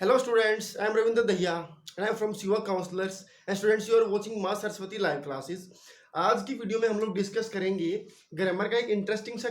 Hello students, I am Ravinder Dahiya and I am from Siva Counselors and students you are watching माँ Saraswati live classes. आज की video में हम लोग discuss करेंगे ग्रामर का एक इंटरेस्टिंग सा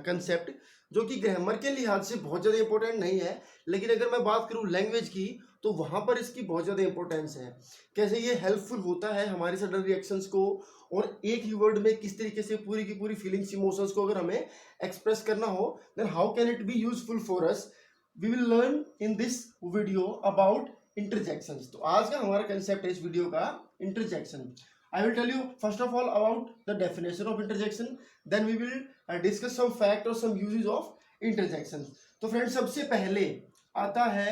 कंसेप्ट जो कि ग्रामर के लिहाज से बहुत ज़्यादा इंपॉर्टेंट नहीं है, लेकिन अगर मैं बात करूँ लैंग्वेज की तो वहाँ पर इसकी बहुत ज़्यादा इंपॉर्टेंस है। कैसे ये हेल्पफुल होता है हमारे सडन रिएक्शंस को, और एक ही वर्ड में किस तरीके से पूरी की पूरी फीलिंग्स इमोशंस को अगर हमें एक्सप्रेस करना हो then how can it be useful for us. We will learn in this video about interjections. तो आज का हमारा कंसेप्ट है इस वीडियो का interjection. I will tell you first of all about the definition of interjection. Then we will discuss some fact or some uses of interjection. तो friends सबसे पहले आता है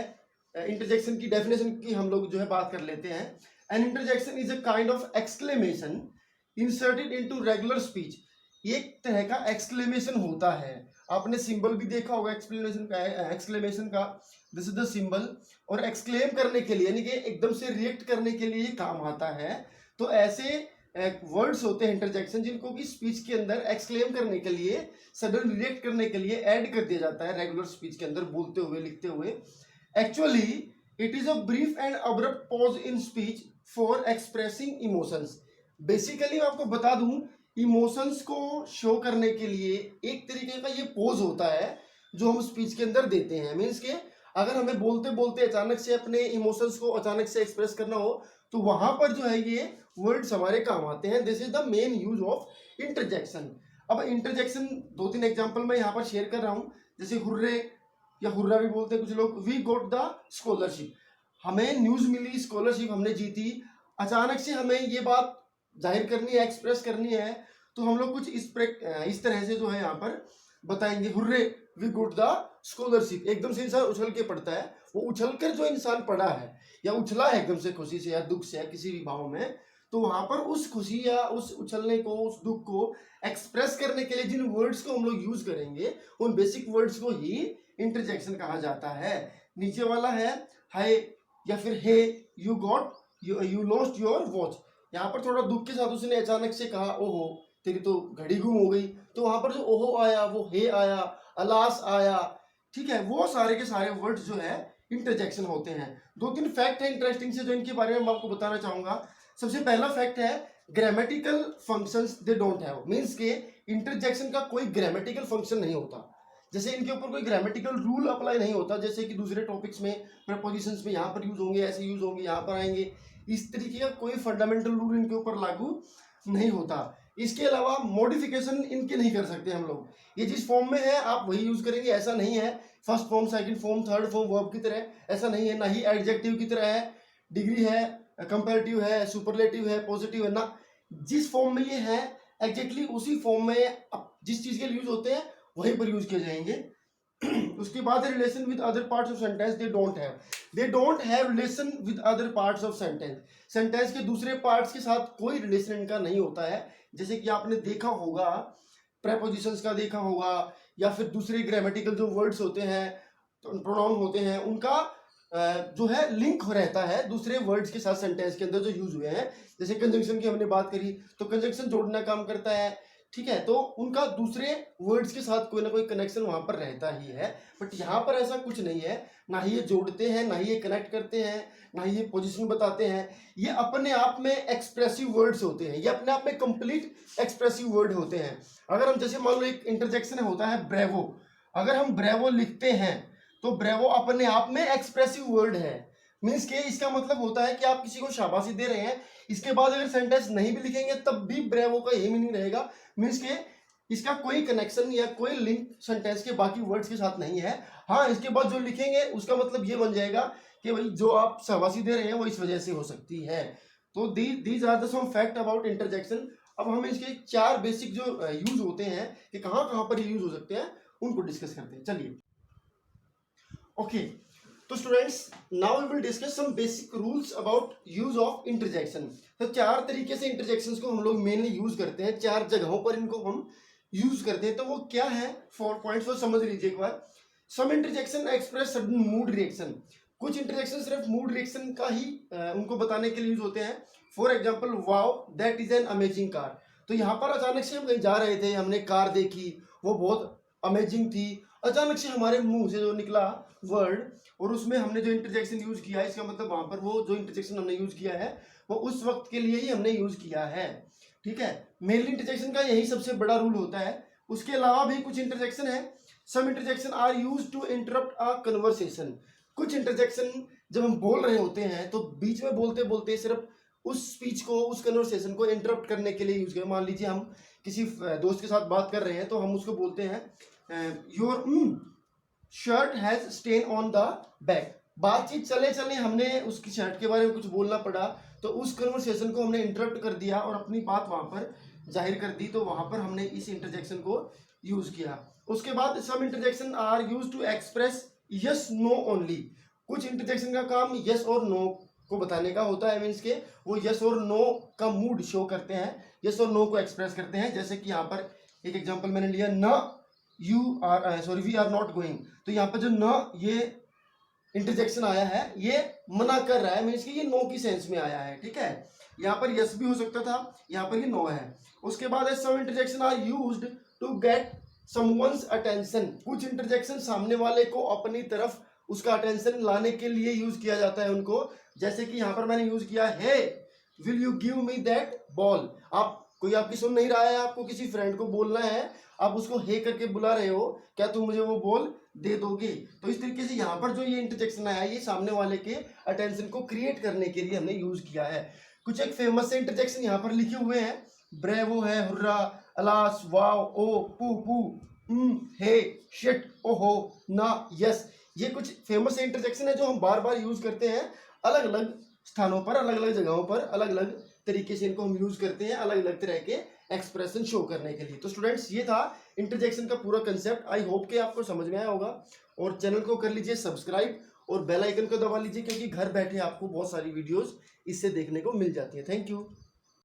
इंटरजेक्शन की डेफिनेशन की हम लोग जो है बात कर लेते हैं। An interjection is a kind of exclamation inserted into regular speech. ये एक तरह का एक्सक्लेमेशन होता है। आपने सिंबल भी देखा होगा एक्सक्लेमेशन का, दिस इज द सिंबल। और एक्सक्लेम करने के लिए यानी कि एकदम से रिएक्ट करने के लिए काम आता है। तो ऐसे वर्ड्स होते हैं इंटरजेक्शन जिनको कि स्पीच के अंदर एक्सक्लेम करने के लिए, सडन रिएक्ट करने के लिए ऐड कर दिया जाता है रेगुलर स्पीच के अंदर, बोलते हुए लिखते हुए। Actually it is a brief and abrupt pause in speech for expressing emotions. Basically मैं आपको बता दूं, इमोशंस को शो करने के लिए एक तरीके का ये पोज होता है जो हम स्पीच के अंदर देते हैं। मीन्स के अगर हमें बोलते बोलते अचानक से अपने इमोशंस को अचानक से एक्सप्रेस करना हो तो वहां पर जो है ये वर्ड्स हमारे काम आते हैं। This is the main use of interjection. अब इंटरजेक्शन दो तीन एग्जांपल मैं यहाँ पर शेयर कर रहा हूँ। जैसे हुर्रे या हुर्रा भी बोलते हैं कुछ लोग। वी गोट द स्कॉलरशिप, हमें न्यूज मिली, स्कॉलरशिप हमने जीती। अचानक से हमें ये बात जाहिर करनी है, एक्सप्रेस करनी है, तो हम लोग कुछ इस तरह से जो है यहाँ पर बताएंगे, hurray we got the scholarship. एकदम से इंसान उछल के पड़ता है, वो उछल कर जो इंसान पड़ा है या उछला है एकदम से खुशी से या दुख से या किसी भी भाव में, तो वहां पर उस खुशी या उस उछलने को, उस दुख को एक्सप्रेस करने के लिए जिन वर्ड्स को हम लोग यूज करेंगे उन बेसिक वर्ड्स को ही इंटरजेक्शन कहा जाता है। नीचे वाला है हाय या फिर hey you got you lost your watch. यहाँ पर थोड़ा दुख के साथ उसने अचानक से कहा ओहो तेरी तो घड़ी गुम हो गई, तो वहां पर जो ओहो आया, वो हे आया, अलास आया, ठीक है, वो सारे के सारे वर्ड्स जो है इंटरजेक्शन होते हैं। दो तीन फैक्ट है इंटरेस्टिंग से जो इनके बारे में मैं आपको बताना चाहूंगा। सबसे पहला फैक्ट है grammatical functions they don't have. Means के इंटरजेक्शन का कोई ग्रामेटिकल फंक्शन नहीं होता। जैसे इनके ऊपर कोई ग्रामेटिकल रूल अप्लाई नहीं होता, जैसे कि दूसरे टॉपिक्स में प्रपोजिशंस में यहाँ पर यूज होंगे, ऐसे यूज होंगे, यहाँ पर आएंगे, इस तरीके का कोई फंडामेंटल रूल इनके ऊपर लागू नहीं होता। इसके अलावा मॉडिफिकेशन इनके नहीं कर सकते हम लोग। ये जिस फॉर्म में है आप वही यूज करेंगे, ऐसा नहीं है first form, second form, third form verb की तरह, ऐसा नहीं है। ना ही एडजेक्टिव की तरह है, डिग्री है, कंपैरेटिव है, सुपरलेटिव है, पॉजिटिव है ना। जिस फॉर्म में ये है एग्जैक्टली उसी फॉर्म में जिस चीज के लिए यूज होते हैं वहीं पर यूज किए जाएंगे। उसके बाद relation with other parts of sentence they don't have relation with other parts of sentence. Sentence के दूसरे पार्ट्स के साथ कोई रिलेशन इनका नहीं होता है। जैसे कि आपने देखा होगा, प्रेपोजिशंस का देखा होगा, या फिर दूसरे ग्रामेटिकल जो वर्ड्स होते हैं, प्रोनाउन होते हैं, उनका जो है लिंक रहता है दूसरे वर्ड्स के साथ सेंटेंस के अंदर जो यूज हुए हैं। जैसे कंजंक्शन की हमने बात करी तो कंजंक्शन जोड़ना काम करता है, ठीक है, तो उनका दूसरे वर्ड्स के साथ कोई ना कोई कनेक्शन वहां पर रहता ही है। बट यहाँ पर ऐसा कुछ नहीं है, ना ही ये जोड़ते हैं, ना ही ये कनेक्ट करते हैं, ना ही ये पोजीशन बताते हैं। ये अपने आप में एक्सप्रेसिव वर्ड्स होते हैं, ये अपने आप में कंप्लीट एक्सप्रेसिव वर्ड होते हैं। अगर हम जैसे मान लो एक इंटरजेक्शन होता है ब्रेवो, अगर हम ब्रेवो लिखते हैं तो ब्रेवो अपने आप में एक्सप्रेसिव वर्ड है। मीन्स के इसका मतलब होता है कि आप किसी को शाबाशी दे रहे हैं, इसके बाद अगर सेंटेंस नहीं भी लिखेंगे तब भी ब्रेवो का यही मीनिंग रहेगा। मीन्स के इसका कोई कनेक्शन या कोई लिंक सेंटेंस के बाकी वर्ड्स के साथ नहीं है। हाँ, इसके बाद जो लिखेंगे उसका मतलब ये बन जाएगा कि भाई जो आप शाबाशी दे रहे हैं वो इस वजह से हो सकती है। तो these are the some fact about interjection. अब हम इसके चार बेसिक जो यूज होते हैं कि कहाँ कहाँ पर यूज हो सकते हैं उनको डिस्कस करते हैं। चलिए ओके, तो students now we will discuss some basic rules about use of interjection. तो चार तरीके से इंटरजेक्शंस को हम लोग मेनली यूज करते हैं, चार जगहों पर इनको हम यूज करते हैं। तो वो क्या है, 4 पॉइंट्स को समझ लीजिए एक बार। Some interjection express sudden mood reaction. कुछ इंटरजेक्शन सिर्फ मूड रिएक्शन का ही उनको बताने के लिए यूज होते हैं। For example wow that is an amazing car. तो यहाँ पर अचानक से हम कहीं जा रहे थे, हमने कार देखी, वो बहुत अमेजिंग थी, अचानक से हमारे मुंह से जो निकला वर्ड और उसमें हमने जो इंटरजेक्शन यूज किया है, इसका मतलब वहां पर वो जो इंटरजेक्शन हमने यूज किया है वो उस वक्त के लिए ही हमने यूज किया है। ठीक है, मेनली इंटरजेक्शन का यही सबसे बड़ा रूल होता है। उसके अलावा भी कुछ इंटरजेक्शन है। Some interjection are use to interrupt a conversation. कुछ इंटरजेक्शन जब हम बोल रहे होते हैं तो बीच में बोलते बोलते सिर्फ उस स्पीच को, उस कन्वर्सेशन को इंटरप्ट करने के लिए यूज करें। मान लीजिए हम किसी दोस्त के साथ बात कर रहे हैं तो हम उसको बोलते हैं your shirt has stain on the back. बातचीत चले चले हमने उसकी शर्ट के बारे में कुछ बोलना पड़ा तो उस कन्वर्सेशन को हमने इंटरप्ट कर दिया और अपनी बात वहां पर जाहिर कर दी, तो वहां पर हमने इस इंटरजेक्शन को यूज किया। उसके बाद some interjection are use to express yes no only. कुछ इंटरजेक्शन का काम यस और नो को बताने का होता है, मीन्स के वो यस और नो का मूड शो करते हैं, यस और नो को एक्सप्रेस करते हैं। जैसे कि यहाँ पर एक एग्जांपल मैंने लिया, no you are sorry we are not going. तो यहाँ पर जो न ये इंटरजेक्शन आया है ये मना कर रहा है, मीन्स कि ये नो की सेंस में आया है। ठीक है, यहाँ पर यस भी हो सकता था, यहाँ पर ये नो है। उसके बाद some interjection are used to get someone's attention. कुछ इंटरजेक्शन सामने वाले को अपनी तरफ उसका अटेंशन लाने के लिए यूज किया जाता है उनको। जैसे कि यहाँ पर मैंने यूज किया है will you give me that ball. आप कोई आपकी सुन नहीं रहा है, आपको किसी फ्रेंड को बोलना है, आप उसको हे करके बुला रहे हो, क्या तुम मुझे वो बॉल दे दोगे। तो इस तरीके से यहाँ पर जो ये इंटरजेक्शन आया ये सामने वाले के अटेंशन को क्रिएट करने के लिए हमने यूज किया है। कुछ एक फेमस से इंटरजेक्शन यहाँ पर लिखे हुए हैं, ब्रेवो है, हुर्रा, अलास, वाव, ओ, पू पू, हे, शिट, ओहो, ना, यस। ये कुछ फेमस इंटरजेक्शन है जो हम बार बार यूज करते हैं अलग अलग स्थानों पर, अलग अलग जगहों पर, अलग अलग तरीके से इनको हम यूज करते हैं अलग अलग तरह के एक्सप्रेशन शो करने के लिए। तो स्टूडेंट्स ये था इंटरजेक्शन का पूरा कंसेप्ट। आई होप कि आपको समझ में आया होगा और चैनल को कर लीजिए सब्सक्राइब और बेल आइकन को दबा लीजिए, क्योंकि घर बैठे आपको बहुत सारी वीडियोस इससे देखने को मिल जाती है। Thank you.